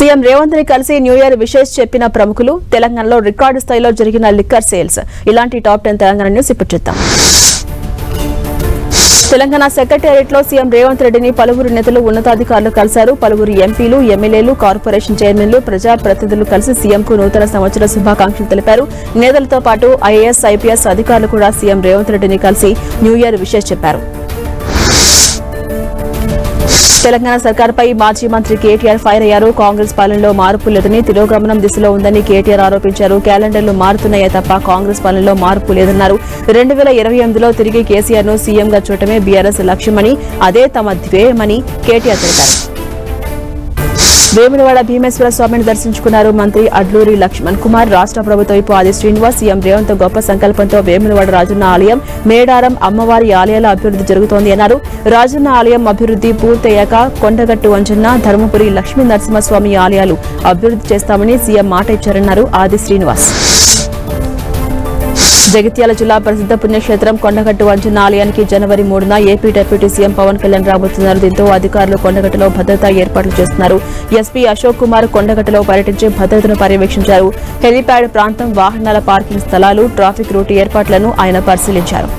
CM Revanth ని కలిసి new year wishes చెప్పిన ప్రముఖులు, తెలంగాణలో రికార్డు స్థాయిలో జరిగిన లిక్కర్ సేల్స్. ఇలాంటి టాప్ 10 తెలంగాణ న్యూస్ ఇప్పుడు చూద్దాం. తెలంగాణ సెక్రటేరియట్ లో సీఎం రేవంత్ రెడ్డిని పలువురు నేతలు, ఉన్నతాధికారులు కలిశారు. పలువురు ఎంపీలు, ఎమ్మెల్యేలు, కార్పొరేషన్ చైర్మన్లు, ప్రజాప్రతినిధులు కలిసి సీఎంకు నూతన సంవత్సర శుభాకాంక్షలు తెలిపారు. నేతలతో పాటు ఐఏఎస్, ఐపీఎస్ అధికారులు కూడా సీఎం రేవంత్ రెడ్డిని కలిసి న్యూ ఇయర్ విషెస్ చెప్పారు. తెలంగాణ సర్కార్పై మాజీ మంత్రి కేటీఆర్ ఫైర్ అయ్యారు. కాంగ్రెస్ పాలనలో మార్పు లేదని, తిరోగమనం దిశలో ఉందని కేటీఆర్ ఆరోపించారు. క్యాలెండర్లు మారుతున్నాయే తప్ప కాంగ్రెస్ పాలనలో మార్పు లేదన్నారు. 2028లో తిరిగి కేసీఆర్ ను సీఎంగా చూడటమే బీఆర్ఎస్ లక్ష్యమని, అదే తమ ధ్యేయమని కేటీఆర్ తెలిపారు. వేములవాడ భీమేశ్వర స్వామిని దర్శించుకున్నారు మంత్రి అడ్లూరి లక్ష్మణ్ కుమార్. రాష్ట్ర ప్రభుత్వ వైపు ఆది శ్రీనివాస్, సీఎం రేవంత్ గొప్ప సంకల్పంతో వేములవాడ రాజన్న ఆలయం, మేడారం అమ్మవారి ఆలయాల అభివృద్ధి జరుగుతోంది అన్నారు. రాజన్న ఆలయం అభివృద్ధి పూర్తయ్యాక కొండగట్టు వంచన్న, ధర్మపురి లక్ష్మీ నరసింహస్వామి ఆలయాలు అభివృద్ధి చేస్తామని సీఎం మాట ఇచ్చారన్నారు ఆది శ్రీనివాస్. జగిత్యాల జిల్లా ప్రసిద్ధ పుణ్యక్షేత్రం కొండగట్టు వంచన్న ఆలయానికి జనవరి 3న AP deputy CM Pawan Kalyan రాబోతున్నారు. దీంతో అధికారులు కొండగట్టులో భద్రతా ఏర్పాట్లు చేస్తున్నారు. ఎస్పీ అశోక్ కుమార్ కొండగట్టులో పర్యటించి భద్రతను పర్యవేక్షించారు. హెలీప్యాడ్ ప్రాంతం, వాహనాల పార్కింగ్ స్థలాలు, ట్రాఫిక్ రూట్ ఏర్పాట్లను ఆయన పరిశీలించారు.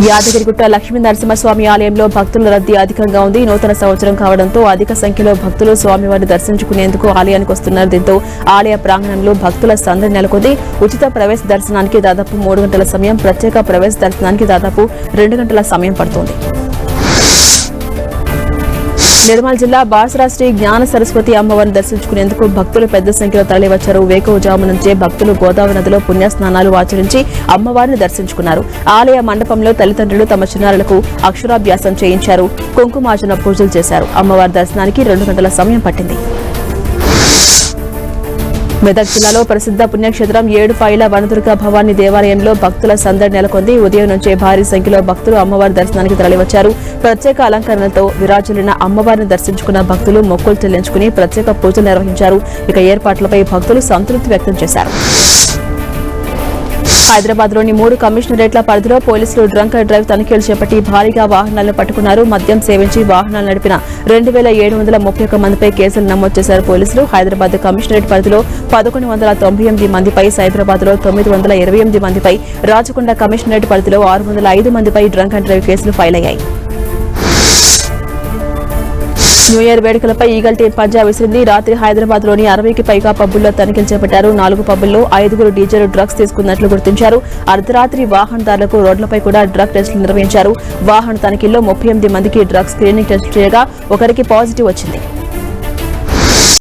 యాదగిరిగుట్ట లక్ష్మీ నరసింహస్వామి ఆలయంలో భక్తుల రద్దీ అధికంగా ఉంది. నూతన సంవత్సరం కావడంతో అధిక సంఖ్యలో భక్తులు స్వామివారిని దర్శించుకునేందుకు ఆలయానికి వస్తున్నారు. దీంతో ఆలయ ప్రాంగణంలో భక్తుల సందడి నెలకొంది. ఉచిత ప్రవేశ దర్శనానికి దాదాపు 3 గంటల సమయం, ప్రత్యేక ప్రవేశ దర్శనానికి దాదాపు 2 గంటల సమయం పడుతోంది. నిర్మల్ జిల్లా బాసరా శ్రీ జ్ఞాన సరస్వతి అమ్మవారిని దర్శించుకునేందుకు భక్తులు పెద్ద సంఖ్యలో తరలివచ్చారు. వేకువజాము నుంచే భక్తులు గోదావరి నదిలో పుణ్యస్నానాలు ఆచరించి అమ్మవారిని దర్శించుకున్నారు. ఆలయ మండపంలో తల్లిదండ్రులు తమ చిన్నారులకు అక్షరాభ్యాసం చేయించారు. కుంకుమార్చన పూజలు చేశారు. అమ్మవారి దర్శనానికి 2 గంటల సమయం పట్టింది. మెదక్ జిల్లాలో ప్రసిద్ధ పుణ్యక్షేత్రం ఏడుపాయల వనదుర్గ భవానీ దేవాలయంలో భక్తుల సందడి నెలకొంది. ఉదయం నుంచే భారీ సంఖ్యలో భక్తులు అమ్మవారి దర్శనానికి తరలివచ్చారు. ప్రత్యేక అలంకరణలతో విరాజులిన అమ్మవారిని దర్శించుకున్న భక్తులు మొక్కులు చెల్లించుకుని ప్రత్యేక పూజలు నిర్వహించారు. ఇక ఏర్పాట్లపై భక్తులు సంతృప్తి వ్యక్తం చేశారు. హైదరాబాద్ లోని 3 కమిషనరేట్ల పరిధిలో పోలీసులు డ్రంక్ అండ్ డ్రైవ్ తనిఖీలు చేపట్టి భారీగా వాహనాలను పట్టుకున్నారు. మద్యం సేవించి వాహనాలు నడిపిన 2731 మందిపై కేసులు నమోదు చేశారు పోలీసులు. హైదరాబాద్ కమిషనరేట్ పరిధిలో 1198 మందిపై, సైబరాబాద్ లో 928 మందిపై, రాచకొండ కమిషనరేట్ పరిధిలో 605 మందిపై డ్రంక్ అండ్ డ్రైవ్ కేసులు ఫైల్ అయ్యాయి. న్యూ ఇయర్ వేడుకలపై ఈగల్ టీం పంజా విసిరింది. రాత్రి హైదరాబాద్ లోని 60కి పైగా పబ్బుల్లో తనిఖీలు చేపట్టారు. 4 పబ్బుల్లో 5 డీజేలు డ్రగ్స్ తీసుకున్నట్లు గుర్తించారు. అర్ధరాత్రి వాహనదారులకు రోడ్లపై కూడా డ్రగ్ టెస్టులు నిర్వహించారు. వాహన తనిఖీల్లో 38 మందికి డ్రగ్స్ స్క్రీనింగ్ టెస్ట్ చేయగా ఒకరికి పాజిటివ్ వచ్చింది.